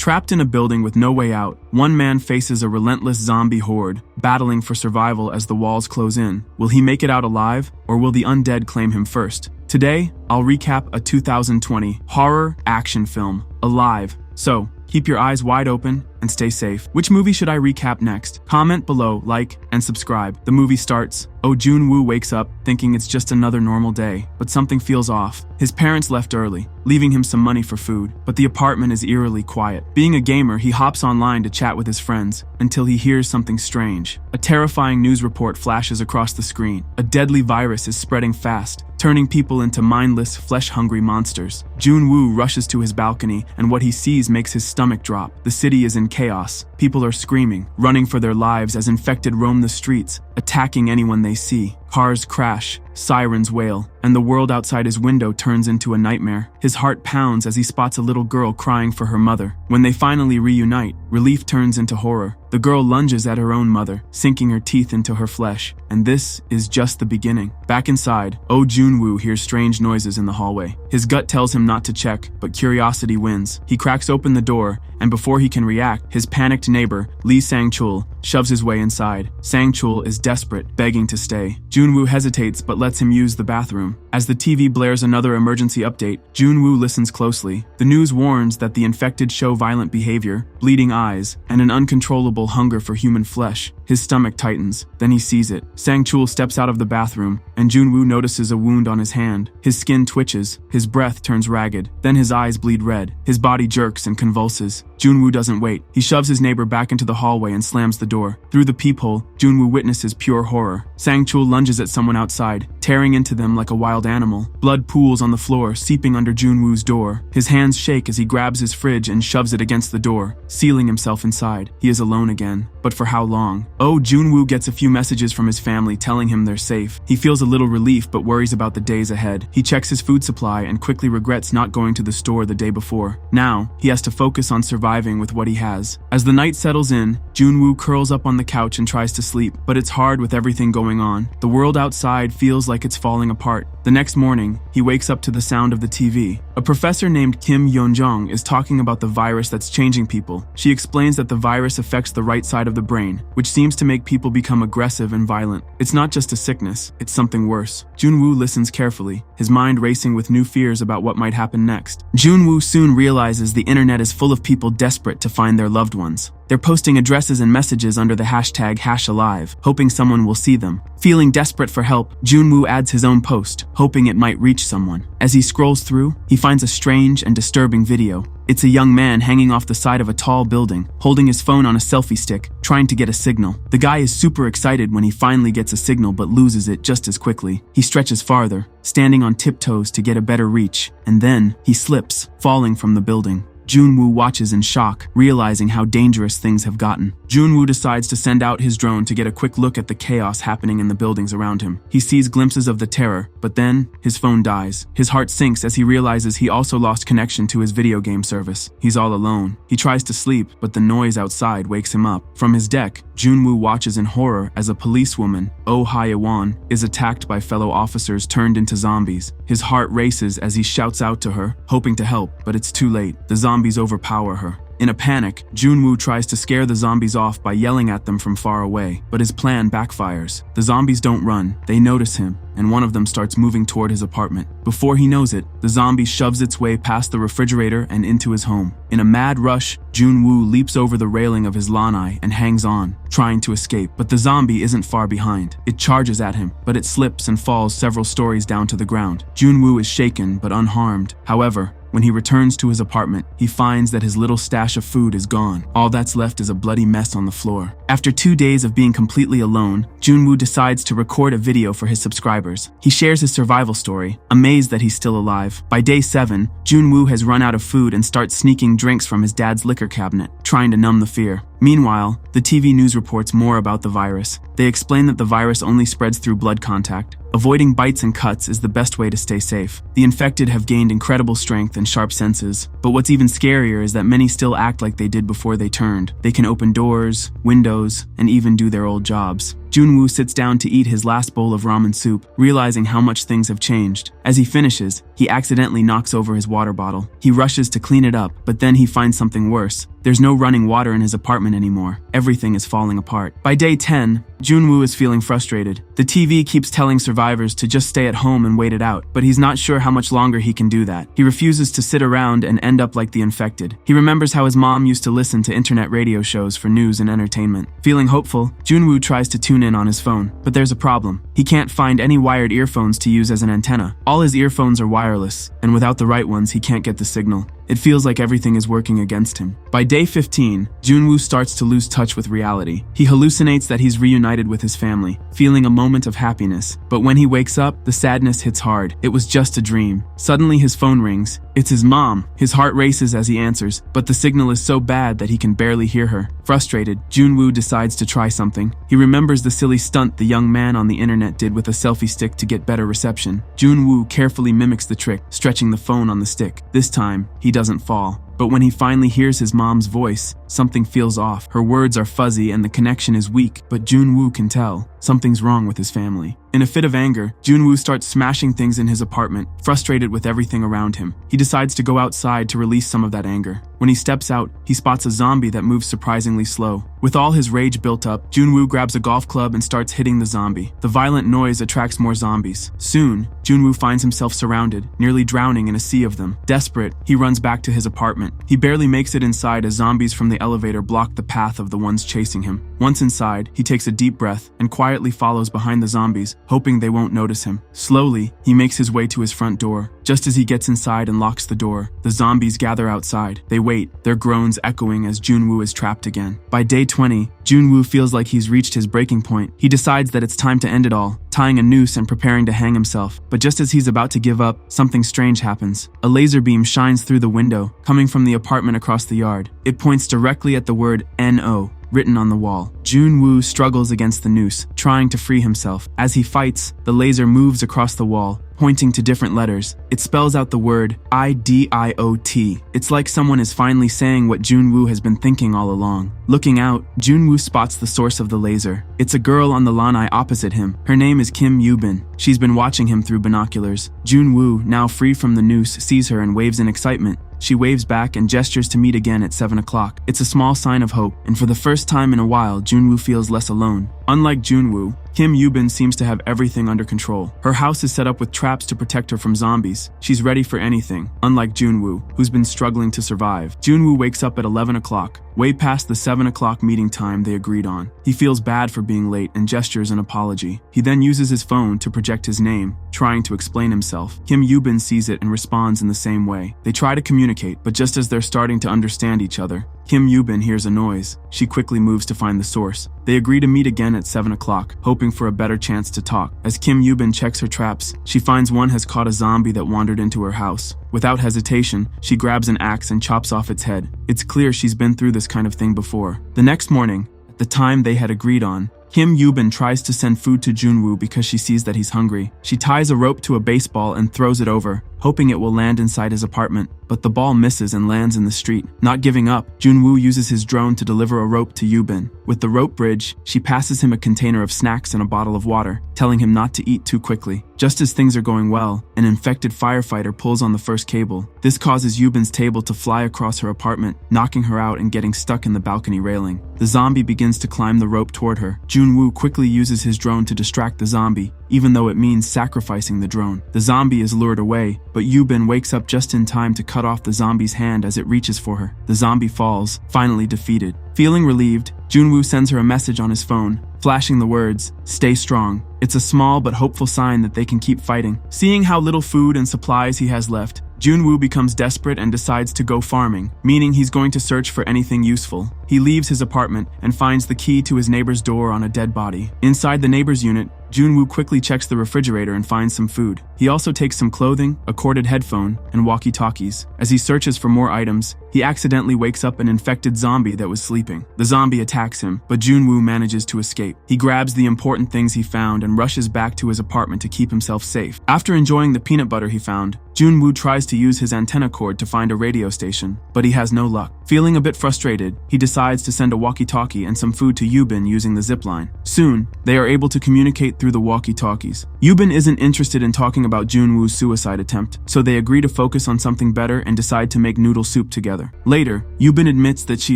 Trapped in a building with no way out, one man faces a relentless zombie horde, battling for survival as the walls close in. Will he make it out alive, or will the undead claim him first? Today, I'll recap a 2020 horror action film, Alive. So, keep your eyes wide open and stay safe. Which movie should I recap next? Comment below, like, and subscribe. The movie starts. Oh Jun-woo wakes up, thinking it's just another normal day, but something feels off. His parents left early, leaving him some money for food, but the apartment is eerily quiet. Being a gamer, he hops online to chat with his friends, until he hears something strange. A terrifying news report flashes across the screen. A deadly virus is spreading fast, turning people into mindless, flesh-hungry monsters. Jun-woo rushes to his balcony, and what he sees makes his stomach drop. The city is in chaos. People are screaming, running for their lives as infected roam the streets, attacking anyone they see. Cars crash, sirens wail, and the world outside his window turns into a nightmare. His heart pounds as he spots a little girl crying for her mother. When they finally reunite, relief turns into horror. The girl lunges at her own mother, sinking her teeth into her flesh. And this is just the beginning. Back inside, Oh Jun-woo hears strange noises in the hallway. His gut tells him not to check, but curiosity wins. He cracks open the door, and before he can react, his panicked neighbor, Lee Sang-chul, shoves his way inside. Sang-chul is desperate, begging to stay. Jun-woo hesitates but lets him use the bathroom. As the TV blares another emergency update, Jun-woo listens closely. The news warns that the infected show violent behavior, bleeding eyes, and an uncontrollable hunger for human flesh. His stomach tightens, then he sees it. Sang-chul steps out of the bathroom, and Jun-woo notices a wound on his hand. His skin twitches, his breath turns ragged, then his eyes bleed red. His body jerks and convulses. Jun-woo doesn't wait. He shoves his neighbor back into the hallway and slams the door. Through the peephole, Jun-woo witnesses pure horror. Sang-chul lunges at someone outside, tearing into them like a wild animal. Blood pools on the floor, seeping under Jun-woo's door. His hands shake as he grabs his fridge and shoves it against the door, sealing himself inside. He is alone again. But for how long? Oh, Jun-woo gets a few messages from his family telling him they're safe. He feels a little relief but worries about the days ahead. He checks his food supply and quickly regrets not going to the store the day before. Now, he has to focus on surviving with what he has. As the night settles in, Jun-woo curls up on the couch and tries to sleep, but it's hard with everything going on. The world outside feels like it's falling apart. The next morning, he wakes up to the sound of the TV. A professor named Kim Yeon-jung is talking about the virus that's changing people. She explains that the virus affects the right side of the brain, which seems to make people become aggressive and violent. It's not just a sickness, it's something worse. Jun-woo listens carefully, his mind racing with new fears about what might happen next. Jun-woo soon realizes the internet is full of people desperate to find their loved ones. They're posting addresses and messages under the hashtag #alive, hoping someone will see them. Feeling desperate for help, Jun-woo adds his own post, hoping it might reach someone. As he scrolls through, he finds a strange and disturbing video. It's a young man hanging off the side of a tall building, holding his phone on a selfie stick, trying to get a signal. The guy is super excited when he finally gets a signal but loses it just as quickly. He stretches farther, standing on tiptoes to get a better reach, and then he slips, falling from the building. Jun-woo watches in shock, realizing how dangerous things have gotten. Jun-woo decides to send out his drone to get a quick look at the chaos happening in the buildings around him. He sees glimpses of the terror, but then his phone dies. His heart sinks as he realizes he also lost connection to his video game service. He's all alone. He tries to sleep, but the noise outside wakes him up. From his deck, Jun-woo watches in horror as a policewoman, Oh Ha-yeon, is attacked by fellow officers turned into zombies. His heart races as he shouts out to her, hoping to help, but it's too late. The zombies overpower her. In a panic, Jun-woo tries to scare the zombies off by yelling at them from far away, but his plan backfires. The zombies don't run, they notice him, and one of them starts moving toward his apartment. Before he knows it, the zombie shoves its way past the refrigerator and into his home. In a mad rush, Jun-woo leaps over the railing of his lanai and hangs on, trying to escape, but the zombie isn't far behind. It charges at him, but it slips and falls several stories down to the ground. Jun-woo is shaken but unharmed. However, when he returns to his apartment, he finds that his little stash of food is gone. All that's left is a bloody mess on the floor. After 2 days of being completely alone, Jun-woo decides to record a video for his subscribers. He shares his survival story, amazed that he's still alive. By day 7, Jun-woo has run out of food and starts sneaking drinks from his dad's liquor cabinet, trying to numb the fear. Meanwhile, the TV news reports more about the virus. They explain that the virus only spreads through blood contact. Avoiding bites and cuts is the best way to stay safe. The infected have gained incredible strength and sharp senses, but what's even scarier is that many still act like they did before they turned. They can open doors, windows, and even do their old jobs. Junwoo sits down to eat his last bowl of ramen soup, realizing how much things have changed. As he finishes, he accidentally knocks over his water bottle. He rushes to clean it up, but then he finds something worse. There's no running water in his apartment anymore. Everything is falling apart. By day 10, Junwoo is feeling frustrated. The TV keeps telling survivors to just stay at home and wait it out, but he's not sure how much longer he can do that. He refuses to sit around and end up like the infected. He remembers how his mom used to listen to internet radio shows for news and entertainment. Feeling hopeful, Junwoo tries to tune in on his phone, but there's a problem. He can't find any wired earphones to use as an antenna. All his earphones are wireless, and without the right ones, he can't get the signal. It feels like everything is working against him. By day 15, Junwoo starts to lose touch with reality. He hallucinates that he's reunited with his family, feeling a moment of happiness. But when he wakes up, the sadness hits hard. It was just a dream. Suddenly his phone rings. It's his mom. His heart races as he answers, but the signal is so bad that he can barely hear her. Frustrated, Junwoo decides to try something. He remembers the silly stunt the young man on the internet did with a selfie stick to get better reception. Junwoo carefully mimics the trick, stretching the phone on the stick. This time, he doesn't fall. But when he finally hears his mom's voice, something feels off. Her words are fuzzy and the connection is weak, but Junwoo can tell something's wrong with his family. In a fit of anger, Junwoo starts smashing things in his apartment, frustrated with everything around him. He decides to go outside to release some of that anger. When he steps out, he spots a zombie that moves surprisingly slow. With all his rage built up, Junwoo grabs a golf club and starts hitting the zombie. The violent noise attracts more zombies. Soon, Junwoo finds himself surrounded, nearly drowning in a sea of them. Desperate, he runs back to his apartment. He barely makes it inside as zombies from the elevator block the path of the ones chasing him. Once inside, he takes a deep breath and quietly follows behind the zombies, hoping they won't notice him. Slowly, he makes his way to his front door. Just as he gets inside and locks the door, the zombies gather outside. They wait, their groans echoing as Junwoo is trapped again. By day 20, Junwoo feels like he's reached his breaking point. He decides that it's time to end it all, tying a noose and preparing to hang himself. But just as he's about to give up, something strange happens. A laser beam shines through the window, coming from the apartment across the yard. It points directly at the word "NO" written on the wall. Junwoo struggles against the noose, trying to free himself. As he fights, the laser moves across the wall, pointing to different letters. It spells out the word IDIOT. It's like someone is finally saying what Junwoo has been thinking all along. Looking out, Junwoo spots the source of the laser. It's a girl on the lanai opposite him. Her name is Kim Yoo-bin. She's been watching him through binoculars. Junwoo, now free from the noose, sees her and waves in excitement. She waves back and gestures to meet again at 7 o'clock. It's a small sign of hope, and for the first time in a while, Junwoo feels less alone. Unlike Junwoo, Kim Yoo-bin seems to have everything under control. Her house is set up with traps to protect her from zombies. She's ready for anything, unlike Junwoo, who's been struggling to survive. Junwoo wakes up at 11 o'clock, way past the 7 o'clock meeting time they agreed on. He feels bad for being late and gestures an apology. He then uses his phone to project his name, trying to explain himself. Kim Yoo-bin sees it and responds in the same way. They try to communicate, but just as they're starting to understand each other, Kim Yoo-bin hears a noise. She quickly moves to find the source. They agree to meet again at 7 o'clock, hoping for a better chance to talk. As Kim Yoo-bin checks her traps, she finds one has caught a zombie that wandered into her house. Without hesitation, she grabs an axe and chops off its head. It's clear she's been through this kind of thing before. The next morning, at the time they had agreed on, Kim Yoo-bin tries to send food to Junwoo because she sees that he's hungry. She ties a rope to a baseball and throws it over, hoping it will land inside his apartment, but the ball misses and lands in the street. Not giving up, Junwoo uses his drone to deliver a rope to Yoo-bin. With the rope bridge, she passes him a container of snacks and a bottle of water, telling him not to eat too quickly. Just as things are going well, an infected firefighter pulls on the first cable. This causes Yoo-bin's table to fly across her apartment, knocking her out and getting stuck in the balcony railing. The zombie begins to climb the rope toward her. Junwoo quickly uses his drone to distract the zombie, even though it means sacrificing the drone. The zombie is lured away, but Yoo-bin wakes up just in time to cut off the zombie's hand as it reaches for her. The zombie falls, finally defeated. Feeling relieved, Junwoo sends her a message on his phone, flashing the words, "Stay strong." It's a small but hopeful sign that they can keep fighting. Seeing how little food and supplies he has left, Junwoo becomes desperate and decides to go farming, meaning he's going to search for anything useful. He leaves his apartment and finds the key to his neighbor's door on a dead body. Inside the neighbor's unit, Junwoo quickly checks the refrigerator and finds some food. He also takes some clothing, a corded headphone, and walkie-talkies. As he searches for more items, he accidentally wakes up an infected zombie that was sleeping. The zombie attacks him, but Junwoo manages to escape. He grabs the important things he found and rushes back to his apartment to keep himself safe. After enjoying the peanut butter he found, Junwoo tries to use his antenna cord to find a radio station, but he has no luck. Feeling a bit frustrated, he decides to send a walkie-talkie and some food to Yubin using the zipline. Soon, they are able to communicate through the walkie-talkies. Yubin isn't interested in talking about Junwoo's suicide attempt, so they agree to focus on something better and decide to make noodle soup together. Later, Yubin admits that she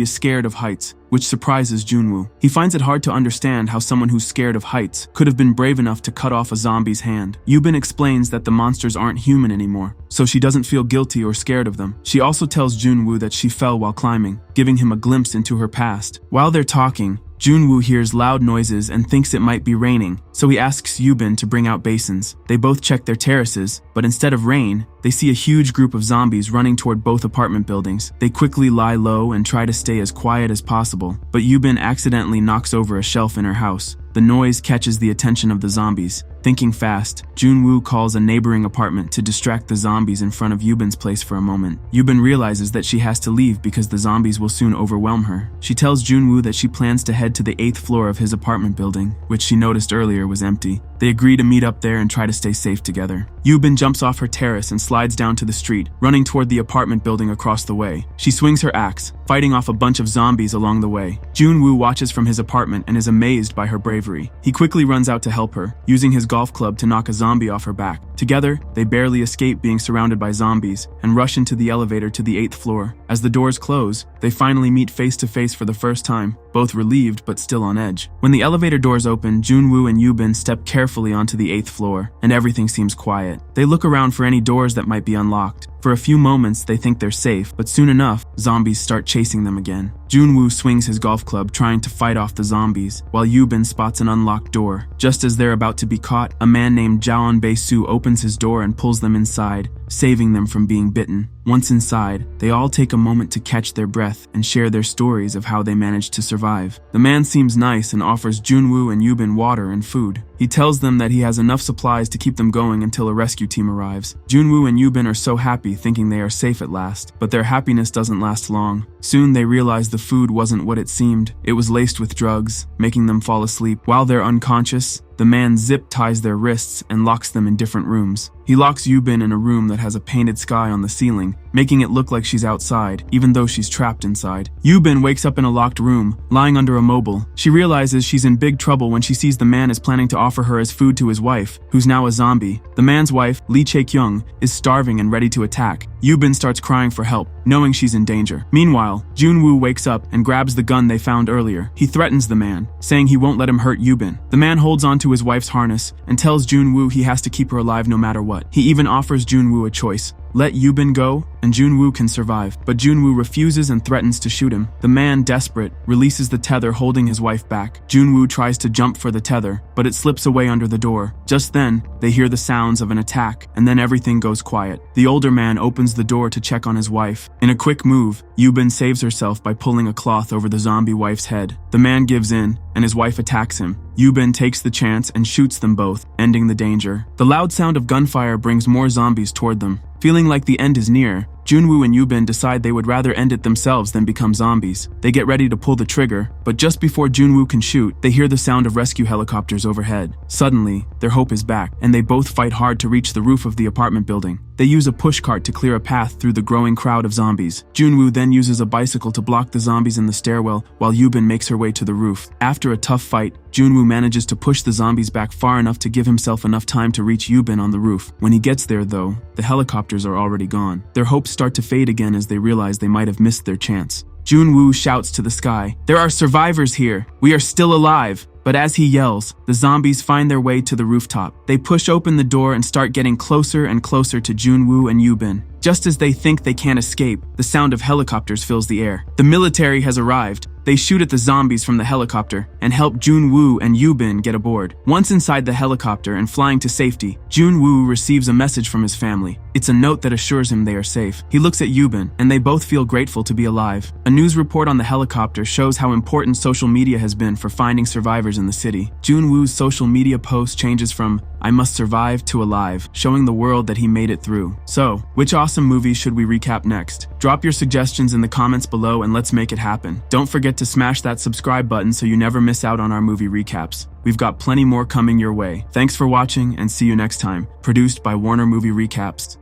is scared of heights, which surprises Junwoo. He finds it hard to understand how someone who's scared of heights could have been brave enough to cut off a zombie's hand. Yubin explains that the monsters aren't human anymore, so she doesn't feel guilty or scared of them. She also tells Junwoo that she fell while climbing, giving him a glimpse into her past. While they're talking, Junwoo hears loud noises and thinks it might be raining, so he asks Yubin to bring out basins. They both check their terraces, but instead of rain, they see a huge group of zombies running toward both apartment buildings. They quickly lie low and try to stay as quiet as possible, but Yubin accidentally knocks over a shelf in her house. The noise catches the attention of the zombies. Thinking fast, Junwoo calls a neighboring apartment to distract the zombies in front of Yubin's place for a moment. Yubin realizes that she has to leave because the zombies will soon overwhelm her. She tells Junwoo that she plans to head to the 8th floor of his apartment building, which she noticed earlier was empty. They agree to meet up there and try to stay safe together. Yubin jumps off her terrace and slides down to the street, running toward the apartment building across the way. She swings her axe, fighting off a bunch of zombies along the way. Junwoo watches from his apartment and is amazed by her bravery. He quickly runs out to help her, using his golf club to knock a zombie off her back. Together, they barely escape being surrounded by zombies and rush into the elevator to the 8th floor. As the doors close, they finally meet face to face for the first time, both relieved but still on edge. When the elevator doors open, Junwoo and Yubin step carefully onto the 8th floor, and everything seems quiet. They look around for any doors that might be unlocked. For a few moments, they think they're safe, but soon enough, zombies start chasing them again. Junwoo swings his golf club trying to fight off the zombies, while Yubin spots an unlocked door. Just as they're about to be caught, a man named Jaon Bae-soo opens his door and pulls them inside, saving them from being bitten. Once inside, they all take a moment to catch their breath and share their stories of how they managed to survive. The man seems nice and offers Junwoo and Yubin water and food. He tells them that he has enough supplies to keep them going until a rescue team arrives. Junwoo and Yubin are so happy, thinking they are safe at last, but their happiness doesn't last long. Soon they realize the food wasn't what it seemed. It was laced with drugs, making them fall asleep. While they're unconscious, the man zip ties their wrists and locks them in different rooms. He locks Yubin in a room that has a painted sky on the ceiling, making it look like she's outside, even though she's trapped inside. Yubin wakes up in a locked room, lying under a mobile. She realizes she's in big trouble when she sees the man is planning to offer her as food to his wife, who's now a zombie. The man's wife, Lee Chae-kyung, is starving and ready to attack. Yubin starts crying for help, knowing she's in danger. Meanwhile, Junwoo wakes up and grabs the gun they found earlier. He threatens the man, saying he won't let him hurt Yubin. The man holds on to his wife's harness and tells Junwoo he has to keep her alive no matter what. He even offers Junwoo a choice. Let Yubin go, and Junwoo can survive. But Junwoo refuses and threatens to shoot him. The man, desperate, releases the tether holding his wife back. Junwoo tries to jump for the tether, but it slips away under the door. Just then, they hear the sounds of an attack, and then everything goes quiet. The older man opens the door to check on his wife. In a quick move, Yubin saves herself by pulling a cloth over the zombie wife's head. The man gives in, and his wife attacks him. Yubin takes the chance and shoots them both, ending the danger. The loud sound of gunfire brings more zombies toward them. Feeling like the end is near, Junwoo and Yubin decide they would rather end it themselves than become zombies. They get ready to pull the trigger, but just before Junwoo can shoot, they hear the sound of rescue helicopters overhead. Suddenly, their hope is back, and they both fight hard to reach the roof of the apartment building. They use a pushcart to clear a path through the growing crowd of zombies. Junwoo then uses a bicycle to block the zombies in the stairwell, while Yubin makes her way to the roof. After a tough fight, Junwoo manages to push the zombies back far enough to give himself enough time to reach Yubin on the roof. When he gets there, though, the helicopters are already gone. Their hopes start to fade again as they realize they might have missed their chance. Junwoo shouts to the sky, "There are survivors here! We are still alive!" But as he yells, the zombies find their way to the rooftop. They push open the door and start getting closer and closer to Junwoo and Yubin. Just as they think they can't escape, the sound of helicopters fills the air. The military has arrived. They shoot at the zombies from the helicopter and help Junwoo and Yubin get aboard. Once inside the helicopter and flying to safety, Junwoo receives a message from his family. It's a note that assures him they are safe. He looks at Yubin, and they both feel grateful to be alive. A news report on the helicopter shows how important social media has been for finding survivors in the city. Junwoo's social media post changes from "I must survive" to "alive," showing the world that he made it through. So, which awesome movies should we recap next? Drop your suggestions in the comments below and let's make it happen. Don't forget to smash that subscribe button so you never miss out on our movie recaps. We've got plenty more coming your way. Thanks for watching and see you next time. Produced by Warner Movie Recaps.